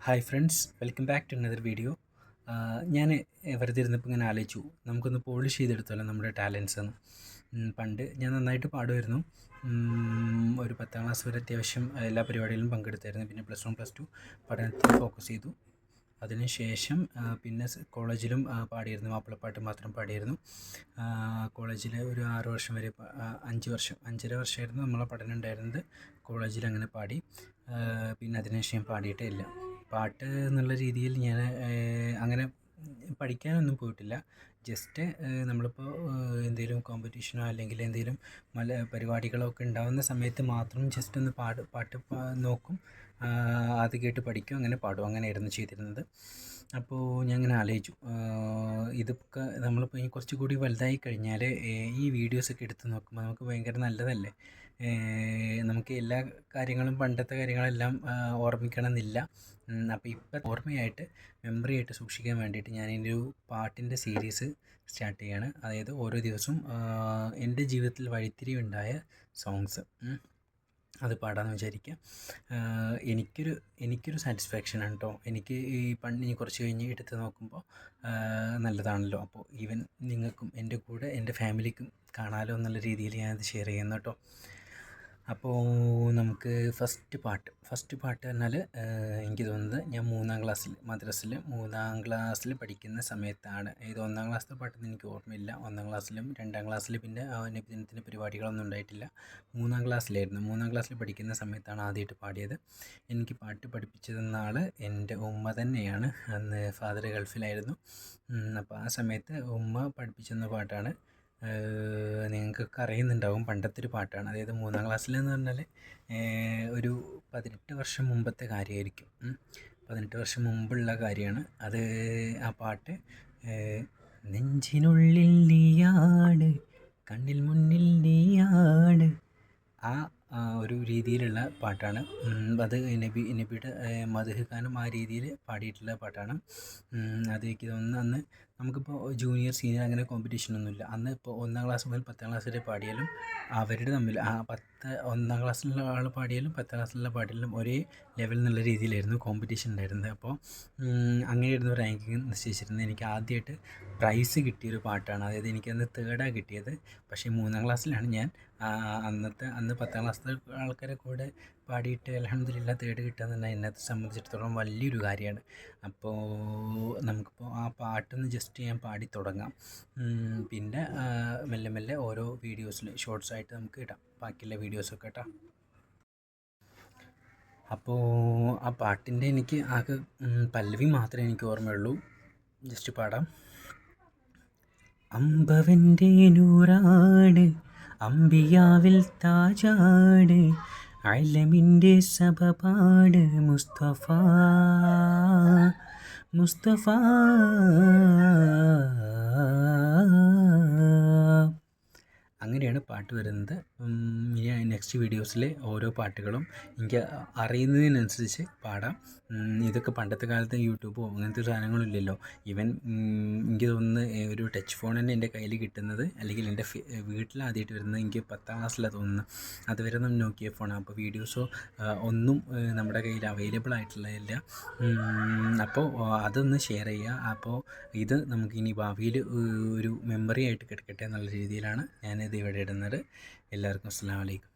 Hi friends, welcome back to another video. ഞാൻ വെറുതെ ഇരുന്നപ്പോൾ ഇങ്ങനെ ആലോചിച്ചു, നമുക്കൊന്ന് പോളിഷ് ചെയ്തെടുത്താലോ നമ്മുടെ ടാലൻസ് എന്ന്. പണ്ട് ഞാൻ നന്നായിട്ട് പാടുമായിരുന്നു. ഒരു 10ാം ക്ലാസ് വരെ അത്യാവശ്യം എല്ലാ പരിപാടികളിലും പങ്കെടുത്തായിരുന്നു. പിന്നെ പ്ലസ് വൺ പ്ലസ് ടു പഠനത്തിൽ ഫോക്കസ് ചെയ്തു. അതിനുശേഷം പിന്നെ കോളേജിലും പാടിയിരുന്നു, മാപ്പിളപ്പാട്ട് മാത്രം പാടിയിരുന്നു. കോളേജിൽ ഒരു 6 വർഷം വരെ 5 വർഷം 5.5 വർഷമായിരുന്നു നമ്മളെ പഠനം ഉണ്ടായിരുന്നത്. കോളേജിൽ അങ്ങനെ പാടി. പിന്നെ അതിനുശേഷം പാടിയിട്ടേ ഇല്ല. പാട്ട് എന്നുള്ള രീതിയിൽ ഞാൻ അങ്ങനെ പഠിക്കാനൊന്നും പോയിട്ടില്ല. ജസ്റ്റ് നമ്മളിപ്പോൾ എന്തെങ്കിലും കോമ്പറ്റീഷനോ അല്ലെങ്കിൽ എന്തെങ്കിലും പരിപാടികളോ ഒക്കെ ഉണ്ടാകുന്ന സമയത്ത് മാത്രം ജസ്റ്റ് ഒന്ന് പാട്ട് നോക്കും, അത് കേട്ട് പഠിക്കും, അങ്ങനെ പാടും, അങ്ങനെയായിരുന്നു ചെയ്തിരുന്നത്. അപ്പോൾ ഞാൻ ഇങ്ങനെ ആലോചിച്ചു, ഇതൊക്കെ നമ്മളിപ്പോൾ ഈ കുറച്ചുകൂടി വലുതായി കഴിഞ്ഞാൽ ഈ വീഡിയോസൊക്കെ എടുത്ത് നോക്കുമ്പോൾ നമുക്ക് ഭയങ്കര നല്ലതല്ലേ. നമുക്ക് എല്ലാ കാര്യങ്ങളും പണ്ടത്തെ കാര്യങ്ങളെല്ലാം ഓർമ്മിക്കണമെന്നില്ല. അപ്പോൾ ഇപ്പം ഓർമ്മയായിട്ട് മെമ്മറി ആയിട്ട് സൂക്ഷിക്കാൻ വേണ്ടിയിട്ട് ഞാൻ എൻ്റെ ഒരു പാട്ടിൻ്റെ സീരീസ് സ്റ്റാർട്ട് ചെയ്യുകയാണ്. അതായത് ഓരോ ദിവസവും എൻ്റെ ജീവിതത്തിൽ വഴിത്തിരിവുണ്ടായ സോങ്സ് അത് പാടാമെന്ന് വിചാരിക്കുക. എനിക്കൊരു സാറ്റിസ്ഫാക്ഷനാണ് കേട്ടോ. എനിക്ക് ഇനി കുറച്ച് കഴിഞ്ഞ് എടുത്ത് നോക്കുമ്പോൾ നല്ലതാണല്ലോ. അപ്പോൾ ഈവൻ നിങ്ങൾക്കും എൻ്റെ കൂടെ എൻ്റെ ഫാമിലിക്കും കാണാമല്ലോ എന്നുള്ള രീതിയിൽ ഞാനത് ഷെയർ ചെയ്യുന്നു കേട്ടോ. അപ്പോൾ നമുക്ക് ഫസ്റ്റ് പാട്ട് പറഞ്ഞാൽ എനിക്ക് തോന്നുന്നത് ഞാൻ 3ാം ക്ലാസ്സിൽ മദ്രസയിൽ 3ാം ക്ലാസ്സിൽ പഠിക്കുന്ന സമയത്താണ്. ഇത് 1ാം ക്ലാസ്സിലെ പാട്ടൊന്നും എനിക്ക് ഓർമ്മയില്ല. 1ാം ക്ലാസ്സിലും 2ാം ക്ലാസ്സിൽ പിന്നെ നബിദിനത്തിൻ്റെ പരിപാടികളൊന്നും ഉണ്ടായിട്ടില്ല. 3ാം ക്ലാസ്സിലായിരുന്നു. 3ാം ക്ലാസ്സിൽ പഠിക്കുന്ന സമയത്താണ് ആദ്യമായിട്ട് പാടിയത്. എനിക്ക് പാട്ട് പഠിപ്പിച്ചതെന്ന ആൾ എൻ്റെ ഉമ്മ തന്നെയാണ്. അന്ന് ഫാദർ ഗൾഫിലായിരുന്നു. അപ്പോൾ ആ സമയത്ത് ഉമ്മ പഠിപ്പിച്ചെന്ന പാട്ടാണ്. നിങ്ങൾക്കൊക്കെ അറിയുന്നുണ്ടാവും, പണ്ടത്തെ ഒരു പാട്ടാണ്. അതായത് 3ാം ക്ലാസ്സിലെന്ന് പറഞ്ഞാൽ ഒരു 18 വർഷം മുമ്പത്തെ കാര്യമായിരിക്കും. 18 വർഷം മുമ്പുള്ള കാര്യമാണ് അത്. ആ പാട്ട് നെഞ്ചിനുള്ളിൽ നീയാണ്, കണ്ണിൽ മുന്നിൽ നീയാണ്, ആ ഒരു രീതിയിലുള്ള പാട്ടാണ്. അത് നബിയുടെ മദ്ഹ് ഗാനം ആ രീതിയിൽ പാടിയിട്ടുള്ള പാട്ടാണ്. അത് എനിക്ക് തോന്നുന്നു അന്ന് നമുക്കിപ്പോൾ ജൂനിയർ സീനിയർ അങ്ങനെ കോമ്പറ്റീഷനൊന്നുമില്ല. അന്ന് ഇപ്പോൾ 1ാം ക്ലാസ് മുതൽ 10ാം ക്ലാസ് വരെ പാടിയാലും അവരുടെ തമ്മിൽ 1ാം ക്ലാസ്സിലുള്ള ആൾ പാടിയാലും 10ാം ക്ലാസ്സിലുള്ള പാടിയാലും ഒരേ ലെവൽ എന്നുള്ള രീതിയിലായിരുന്നു കോമ്പറ്റീഷൻ ഉണ്ടായിരുന്നത്. അപ്പോൾ അങ്ങനെയായിരുന്നു റാങ്കിങ് നിശ്ചയിച്ചിരുന്നത്. എനിക്ക് ആദ്യമായിട്ട് പ്രൈസ് കിട്ടിയൊരു പാട്ടാണ്. അതായത് എനിക്കന്ന് 3rd കിട്ടിയത്. പക്ഷേ 3ാം ക്ലാസ്സിലാണ് ഞാൻ. അന്ന് 10ാം ക്ലാസ്സിലെ ആൾക്കാരെ കൂടെ പാടിയിട്ട് അൽഹംദുലില്ലാ 3rd കിട്ടുക എന്ന് പറഞ്ഞാൽ എന്നെ സംബന്ധിച്ചിടത്തോളം വലിയൊരു കാര്യമാണ്. അപ്പോൾ നമുക്കിപ്പോൾ ആ പാട്ടൊന്ന് ജസ്റ്റ് ഞാൻ പാടി തുടങ്ങാം. പിന്നെ മെല്ലെ മെല്ലെ ഓരോ വീഡിയോസിൽ ഷോർട്സായിട്ട് നമുക്ക് ഇടാം, ബാക്കിയുള്ള വീഡിയോസൊക്കെ കേട്ടോ. അപ്പോൾ ആ പാട്ടിൻ്റെ എനിക്ക് ആകെ പല്ലവി മാത്രമേ എനിക്ക് ഓർമ്മയുള്ളൂ. ജസ്റ്റ് പാടാം. അമ്പവൻ്റെ നൂറാണ്, അമ്പിയാവിൽ താജാണ്, അലമിൻ്റെ സബപാണ് മുസ്തഫ മുസ്തഫ. അങ്ങനെയാണ് പാട്ട് വരുന്നത്. നെക്സ്റ്റ് വീഡിയോസിലെ ഓരോ പാട്ടുകളും എനിക്ക് അറിയുന്നതിനനുസരിച്ച് പാടാം. ഇതൊക്കെ പണ്ടത്തെ കാലത്ത് യൂട്യൂബോ അങ്ങനത്തെ സാധനങ്ങളും ഇല്ലല്ലോ. ഈവൻ എനിക്ക് തോന്നുന്നു ഒരു ടച്ച് ഫോൺ തന്നെ എൻ്റെ കയ്യിൽ കിട്ടുന്നത്, അല്ലെങ്കിൽ എൻ്റെ വീട്ടിൽ ആദ്യമായിട്ട് വരുന്നത് എനിക്ക് 10ാം ക്ലാസ്സിലാണ് തോന്നുന്നു. അതുവരെ നമ്മൾ നോക്കിയ ഫോണാണ്. അപ്പോൾ വീഡിയോസോ ഒന്നും നമ്മുടെ കയ്യിൽ അവൈലബിൾ ആയിട്ടുള്ളതില്ല. അപ്പോൾ അതൊന്ന് ഷെയർ ചെയ്യുക. അപ്പോൾ ഇത് നമുക്കിനി ഭാവിയിൽ ഒരു മെമ്മറി ആയിട്ട് കിടക്കട്ടെ എന്നുള്ള രീതിയിലാണ് ഞാനിത് ഇവിടെ ഇടുന്നത്. എല്ലാവർക്കും അസ്സലാമു അലൈക്കും.